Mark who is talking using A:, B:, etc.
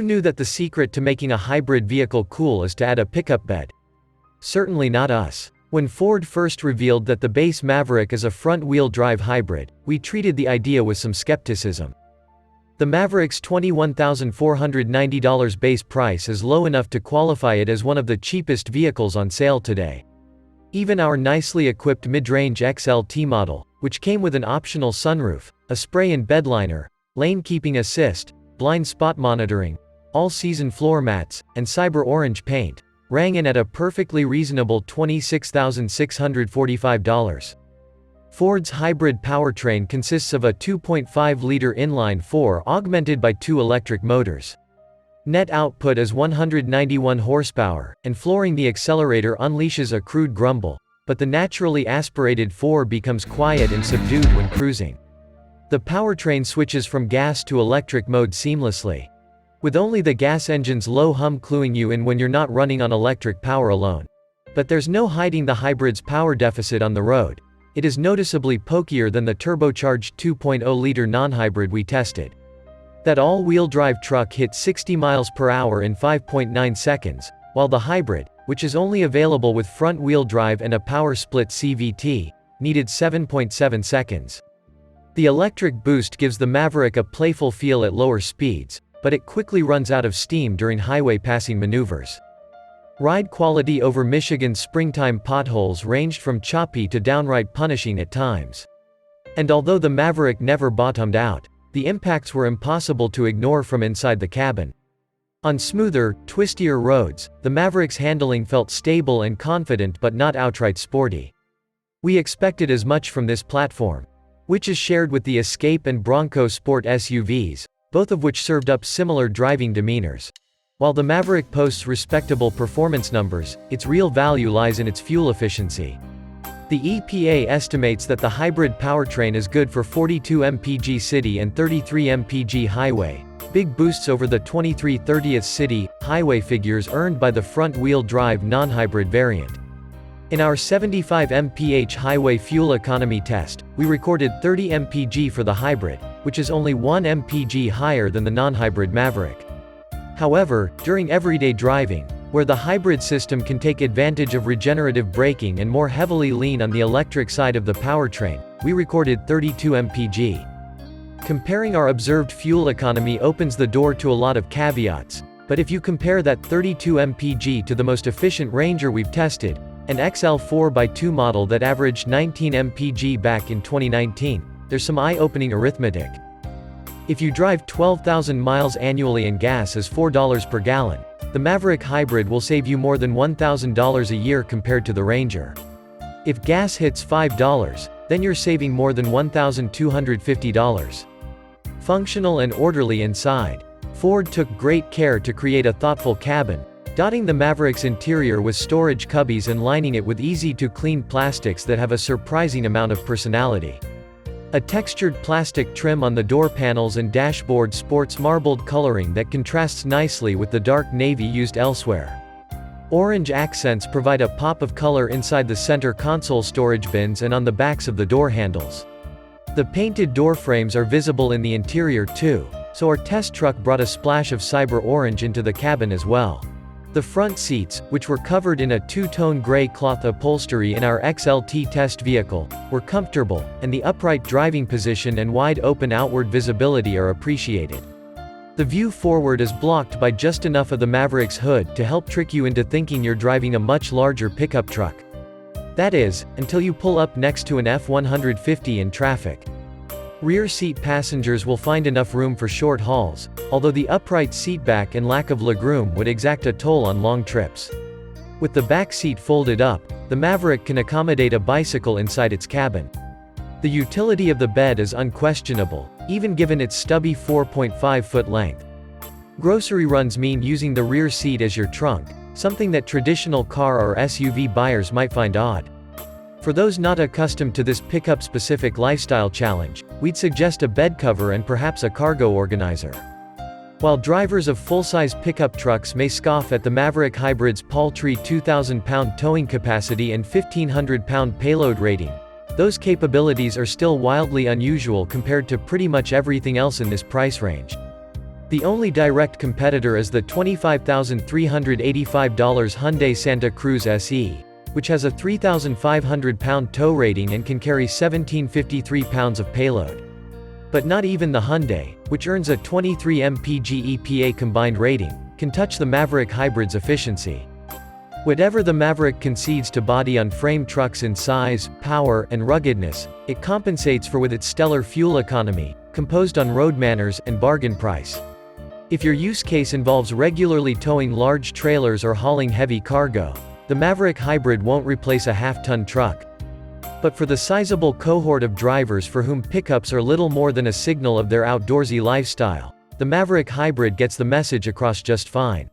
A: knew that the secret to making a hybrid vehicle cool is to add a pickup bed? Certainly not us. When Ford first revealed that the base Maverick is a front-wheel drive hybrid, we treated the idea with some skepticism. The Maverick's $21,490 base price is low enough to qualify it as one of the cheapest vehicles on sale today. Even our nicely equipped mid-range XLT model, which came with an optional sunroof, a spray-in bedliner, lane-keeping assist, blind spot monitoring, all-season floor mats, and cyber orange paint, rang in at a perfectly reasonable $26,645. Ford's hybrid powertrain consists of a 2.5-liter inline-4 augmented by 2 electric motors. Net output is 191 horsepower, and flooring the accelerator unleashes a crude grumble, but the naturally aspirated 4 becomes quiet and subdued when cruising. The powertrain switches from gas to electric mode seamlessly, with only the gas engine's low hum cluing you in when you're not running on electric power alone. But there's no hiding the hybrid's power deficit on the road. It is noticeably pokier than the turbocharged 2.0-liter non-hybrid we tested. That all-wheel drive truck hit 60 miles per hour in 5.9 seconds, while the hybrid, which is only available with front-wheel drive and a power split CVT, needed 7.7 seconds. The electric boost gives the Maverick a playful feel at lower speeds, but it quickly runs out of steam during highway passing maneuvers. Ride quality over Michigan's springtime potholes ranged from choppy to downright punishing at times. And although the Maverick never bottomed out, the impacts were impossible to ignore from inside the cabin. On smoother, twistier roads, the Maverick's handling felt stable and confident but not outright sporty. We expected as much from this platform, which is shared with the Escape and Bronco Sport SUVs, both of which served up similar driving demeanors. While the Maverick posts respectable performance numbers, its real value lies in its fuel efficiency. The EPA estimates that the hybrid powertrain is good for 42 mpg city and 33 mpg highway, big boosts over the 23/30th city, highway figures earned by the front-wheel drive non-hybrid variant. In our 75 mph highway fuel economy test, we recorded 30 mpg for the hybrid, which is only 1 mpg higher than the non-hybrid Maverick. However, during everyday driving, where the hybrid system can take advantage of regenerative braking and more heavily lean on the electric side of the powertrain, we recorded 32 mpg. Comparing our observed fuel economy opens the door to a lot of caveats, but if you compare that 32 mpg to the most efficient Ranger we've tested, an XL 4x2 model that averaged 19 mpg back in 2019, there's some eye-opening arithmetic. If you drive 12,000 miles annually and gas is $4 per gallon, the Maverick Hybrid will save you more than $1,000 a year compared to the Ranger. If gas hits $5, then you're saving more than $1,250. Functional and orderly inside. Ford took great care to create a thoughtful cabin, dotting the Maverick's interior with storage cubbies and lining it with easy-to-clean plastics that have a surprising amount of personality. A textured plastic trim on the door panels and dashboard sports marbled coloring that contrasts nicely with the dark navy used elsewhere. Orange accents provide a pop of color inside the center console storage bins and on the backs of the door handles. The painted door frames are visible in the interior too, so our test truck brought a splash of cyber orange into the cabin as well. The front seats, which were covered in a two-tone gray cloth upholstery in our XLT test vehicle, were comfortable, and the upright driving position and wide open outward visibility are appreciated. The view forward is blocked by just enough of the Maverick's hood to help trick you into thinking you're driving a much larger pickup truck. That is, until you pull up next to an F-150 in traffic. Rear seat passengers will find enough room for short hauls, although the upright seatback and lack of legroom would exact a toll on long trips. With the back seat folded up, the Maverick can accommodate a bicycle inside its cabin. The utility of the bed is unquestionable, even given its stubby 4.5-foot length. Grocery runs mean using the rear seat as your trunk, something that traditional car or SUV buyers might find odd. For those not accustomed to this pickup-specific lifestyle challenge, we'd suggest a bed cover and perhaps a cargo organizer. While drivers of full-size pickup trucks may scoff at the Maverick Hybrid's paltry 2,000-pound towing capacity and 1,500-pound payload rating, those capabilities are still wildly unusual compared to pretty much everything else in this price range. The only direct competitor is the $25,385 Hyundai Santa Cruz SE, which has a 3,500-pound tow rating and can carry 1,753 pounds of payload. But not even the Hyundai, which earns a 23 mpg EPA combined rating, can touch the Maverick Hybrid's efficiency. Whatever the Maverick concedes to body-on-frame trucks in size, power, and ruggedness, it compensates for with its stellar fuel economy, composed on road manners, and bargain price. If your use case involves regularly towing large trailers or hauling heavy cargo, the Maverick Hybrid won't replace a half-ton truck. But for the sizable cohort of drivers for whom pickups are little more than a signal of their outdoorsy lifestyle, the Maverick Hybrid gets the message across just fine.